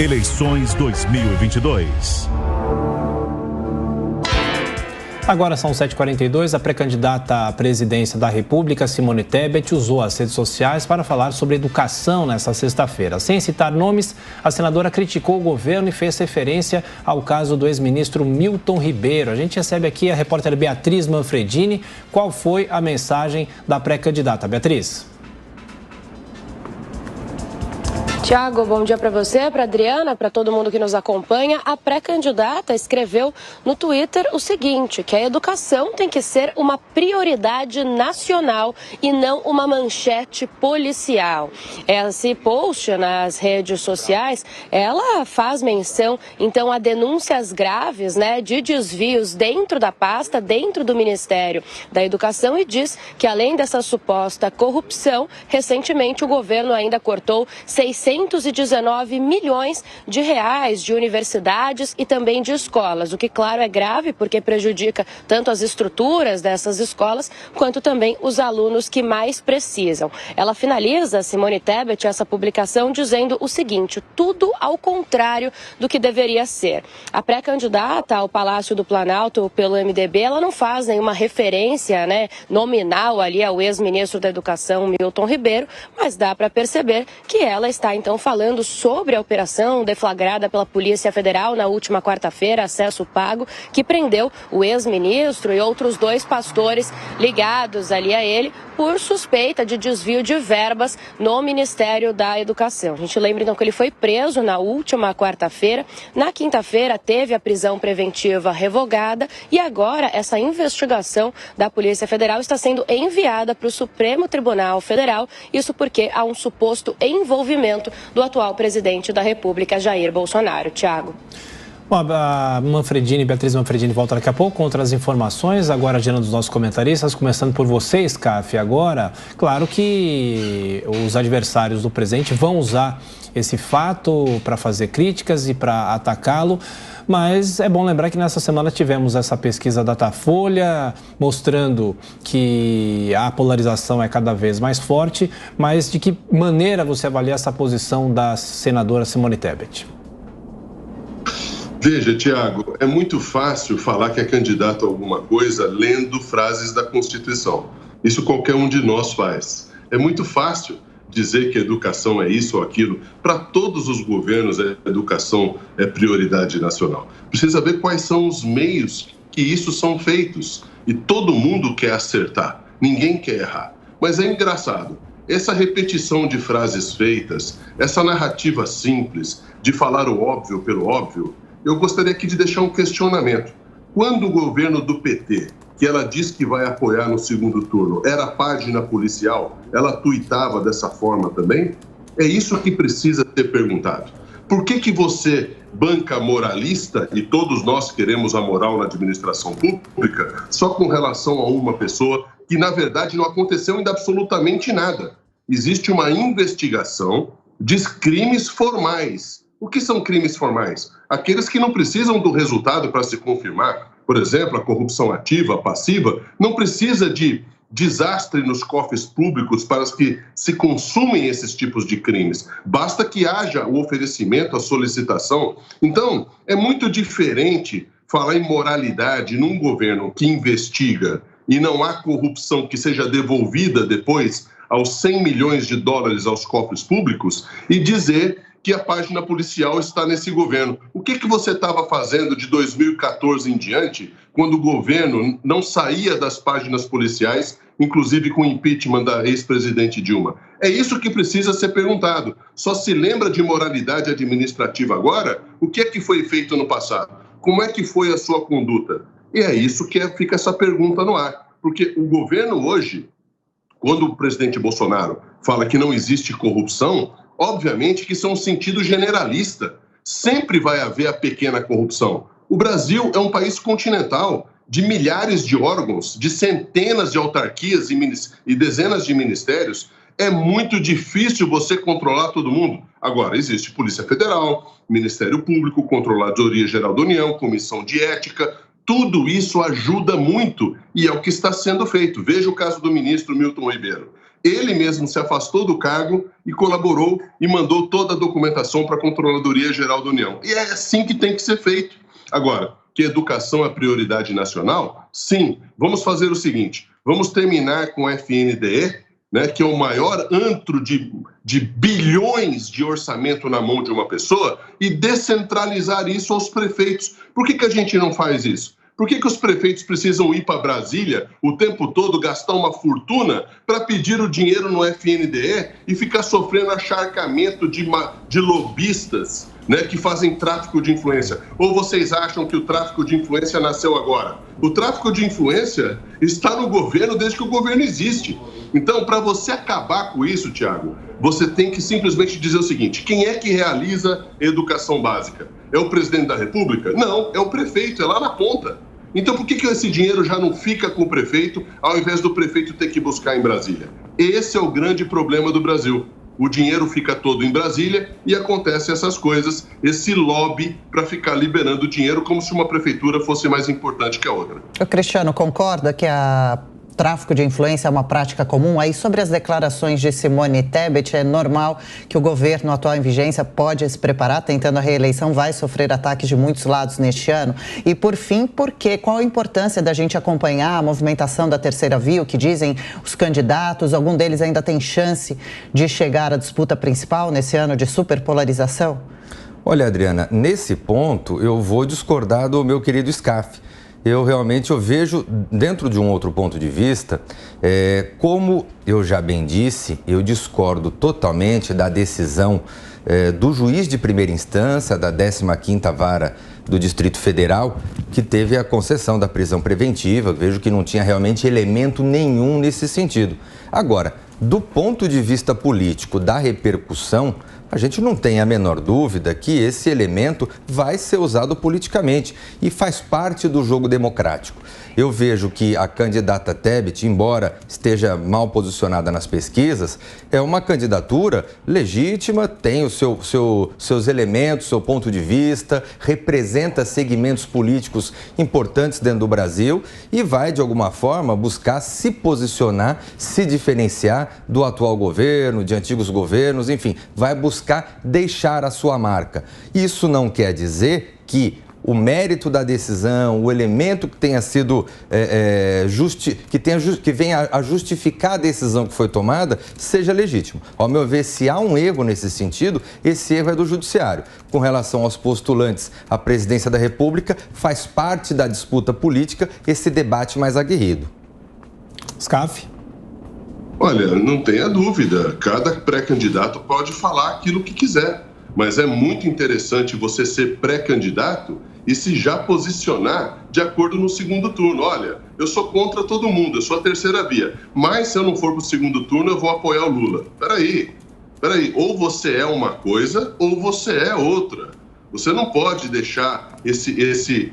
Eleições 2022. Agora são 7h42, a pré-candidata à presidência da República, Simone Tebet, usou as redes sociais para falar sobre educação nesta sexta-feira. Sem citar nomes, a senadora criticou o governo e fez referência ao caso do ex-ministro Milton Ribeiro. A gente recebe aqui a repórter Beatriz Manfredini. Qual foi a mensagem da pré-candidata? Beatriz. Tiago, bom dia para você, para Adriana, para todo mundo que nos acompanha. A pré-candidata escreveu no Twitter o seguinte, que a educação tem que ser uma prioridade nacional e não uma manchete policial. Esse post nas redes sociais, ela faz menção, então, a denúncias graves, de desvios dentro da pasta, dentro do Ministério da Educação, e diz que, além dessa suposta corrupção, recentemente o governo ainda cortou 619 milhões de reais de universidades e também de escolas, o que, claro, é grave porque prejudica tanto as estruturas dessas escolas quanto também os alunos que mais precisam. Ela finaliza, Simone Tebet, essa publicação dizendo o seguinte: tudo ao contrário do que deveria ser. A pré-candidata ao Palácio do Planalto pelo MDB, ela não faz nenhuma referência nominal ali ao ex-ministro da Educação, Milton Ribeiro, mas dá para perceber que ela está então falando sobre a operação deflagrada pela Polícia Federal na última quarta-feira, Acesso Pago, que prendeu o ex-ministro e outros 2 pastores ligados ali a ele por suspeita de desvio de verbas no Ministério da Educação. A gente lembra então que ele foi preso na última quarta-feira. Na quinta-feira teve a prisão preventiva revogada e agora essa investigação da Polícia Federal está sendo enviada para o Supremo Tribunal Federal. Isso porque há um suposto envolvimento do atual presidente da República, Jair Bolsonaro. Tiago. Bom, a Beatriz Manfredini volta daqui a pouco com outras informações. Agora, diante dos nossos comentaristas, começando por você, Scaf. Agora, claro que os adversários do presidente vão usar esse fato para fazer críticas e para atacá-lo. Mas é bom lembrar que nessa semana tivemos essa pesquisa Datafolha mostrando que a polarização é cada vez mais forte. Mas de que maneira você avalia essa posição da senadora Simone Tebet? Veja, Tiago, é muito fácil falar que é candidato a alguma coisa lendo frases da Constituição. Isso qualquer um de nós faz. É muito fácil dizer que a educação é isso ou aquilo. Para todos os governos, a educação é prioridade nacional. Precisa ver quais são os meios que isso são feitos. E todo mundo quer acertar, ninguém quer errar. Mas é engraçado, essa repetição de frases feitas, essa narrativa simples de falar o óbvio pelo óbvio, eu gostaria aqui de deixar um questionamento. Quando o governo do PT, que ela diz que vai apoiar no segundo turno, era página policial, ela tuitava dessa forma também? É isso que precisa ser perguntado. Por que você banca moralista, e todos nós queremos a moral na administração pública, só com relação a uma pessoa que, na verdade, não aconteceu ainda absolutamente nada? Existe uma investigação de crimes formais. O que são crimes formais? Aqueles que não precisam do resultado para se confirmar. Por exemplo, a corrupção ativa, passiva, não precisa de desastre nos cofres públicos para que se consumem esses tipos de crimes. Basta que haja o oferecimento, a solicitação. Então, é muito diferente falar em moralidade num governo que investiga e não há corrupção que seja devolvida depois aos 100 milhões de dólares aos cofres públicos e dizer que a página policial está nesse governo. O que você estava fazendo de 2014 em diante, quando o governo não saía das páginas policiais, inclusive com o impeachment da ex-presidente Dilma? É isso que precisa ser perguntado. Só se lembra de moralidade administrativa agora? O que é que foi feito no passado? Como é que foi a sua conduta? E é isso que fica essa pergunta no ar. Porque o governo hoje, quando o presidente Bolsonaro fala que não existe corrupção, obviamente que isso é um sentido generalista. Sempre vai haver a pequena corrupção. O Brasil é um país continental, de milhares de órgãos, de centenas de autarquias e dezenas de ministérios. É muito difícil você controlar todo mundo. Agora, existe Polícia Federal, Ministério Público, Controladoria Geral da União, Comissão de Ética. Tudo isso ajuda muito e é o que está sendo feito. Veja o caso do ministro Milton Ribeiro. ele mesmo se afastou do cargo e colaborou e mandou toda a documentação para a Controladoria Geral da União. E é assim que tem que ser feito. Agora, que educação é prioridade nacional? Sim. Vamos fazer o seguinte, vamos terminar com o FNDE, né, que é o maior antro de bilhões de orçamento na mão de uma pessoa, e descentralizar isso aos prefeitos. Por que a gente não faz isso? Por que os prefeitos precisam ir para Brasília o tempo todo, gastar uma fortuna para pedir o dinheiro no FNDE e ficar sofrendo acharcamento de lobistas, né, que fazem tráfico de influência? Ou vocês acham que o tráfico de influência nasceu agora? O tráfico de influência está no governo desde que o governo existe. Então, para você acabar com isso, Tiago, você tem que simplesmente dizer o seguinte: quem é que realiza educação básica? É o presidente da República? Não, é o prefeito, é lá na ponta. Então, por que esse dinheiro já não fica com o prefeito, ao invés do prefeito ter que buscar em Brasília? Esse é o grande problema do Brasil. O dinheiro fica todo em Brasília e acontecem essas coisas, esse lobby para ficar liberando dinheiro como se uma prefeitura fosse mais importante que a outra. O Cristiano, concorda que a tráfico de influência é uma prática comum? Aí, sobre as declarações de Simone Tebet, é normal que o governo atual em vigência pode se preparar, tentando a reeleição, vai sofrer ataques de muitos lados neste ano? E, por fim, qual a importância da gente acompanhar a movimentação da terceira via, o que dizem os candidatos? Algum deles ainda tem chance de chegar à disputa principal nesse ano de superpolarização? Olha, Adriana, nesse ponto eu vou discordar do meu querido Scaff. Eu vejo, dentro de um outro ponto de vista, como eu já bem disse, eu discordo totalmente da decisão do juiz de primeira instância, da 15ª Vara do Distrito Federal, que teve a concessão da prisão preventiva. Vejo que não tinha realmente elemento nenhum nesse sentido. Agora, do ponto de vista político, da repercussão, a gente não tem a menor dúvida que esse elemento vai ser usado politicamente e faz parte do jogo democrático. Eu vejo que a candidata Tebet, embora esteja mal posicionada nas pesquisas, é uma candidatura legítima, tem seus elementos, seu ponto de vista, representa segmentos políticos importantes dentro do Brasil e vai, de alguma forma, buscar se posicionar, se diferenciar do atual governo, de antigos governos, enfim, vai buscar deixar a sua marca. Isso não quer dizer que o mérito da decisão, o elemento que tenha sido que venha a justificar a decisão que foi tomada, seja legítimo. Ao meu ver, se há um erro nesse sentido, esse erro é do Judiciário. Com relação aos postulantes à presidência da República, faz parte da disputa política esse debate mais aguerrido. Scaff? Olha, não tenha dúvida, cada pré-candidato pode falar aquilo que quiser, mas é muito interessante você ser pré-candidato e se já posicionar de acordo no segundo turno. Olha, eu sou contra todo mundo, eu sou a terceira via, mas se eu não for para o segundo turno, eu vou apoiar o Lula. Peraí, ou você é uma coisa ou você é outra. Você não pode deixar esse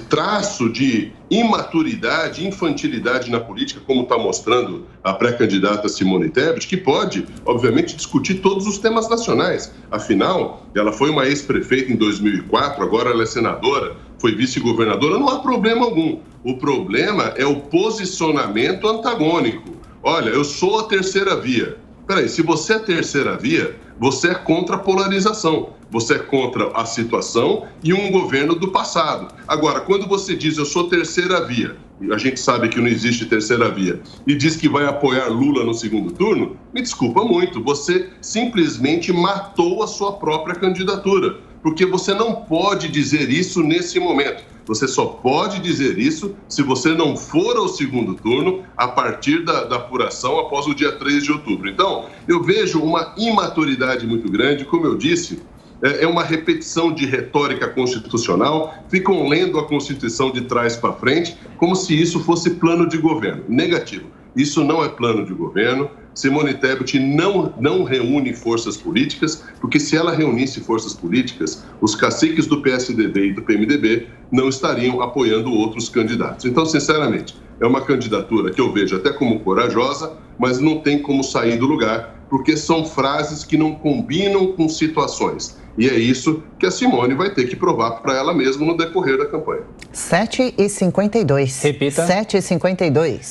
traço de imaturidade, infantilidade na política, como está mostrando a pré-candidata Simone Tebet, que pode, obviamente, discutir todos os temas nacionais. Afinal, ela foi uma ex-prefeita em 2004, agora ela é senadora, foi vice-governadora, não há problema algum. O problema é o posicionamento antagônico. Olha, eu sou a terceira via. Peraí, se você é a terceira via, você é contra a polarização. Você é contra a situação e um governo do passado. Agora, quando você diz eu sou terceira via, e a gente sabe que não existe terceira via, e diz que vai apoiar Lula no segundo turno, me desculpa muito, você simplesmente matou a sua própria candidatura, porque você não pode dizer isso nesse momento. Você só pode dizer isso se você não for ao segundo turno a partir da apuração após o dia 3 de outubro. Então, eu vejo uma imaturidade muito grande, como eu disse, é uma repetição de retórica constitucional, ficam lendo a Constituição de trás para frente, como se isso fosse plano de governo. Negativo. Isso não é plano de governo. Simone Tebet não reúne forças políticas, porque se ela reunisse forças políticas, os caciques do PSDB e do PMDB não estariam apoiando outros candidatos. Então, sinceramente, é uma candidatura que eu vejo até como corajosa, mas não tem como sair do lugar, porque são frases que não combinam com situações. E é isso que a Simone vai ter que provar para ela mesma no decorrer da campanha. 7h52. Repita. 7h52.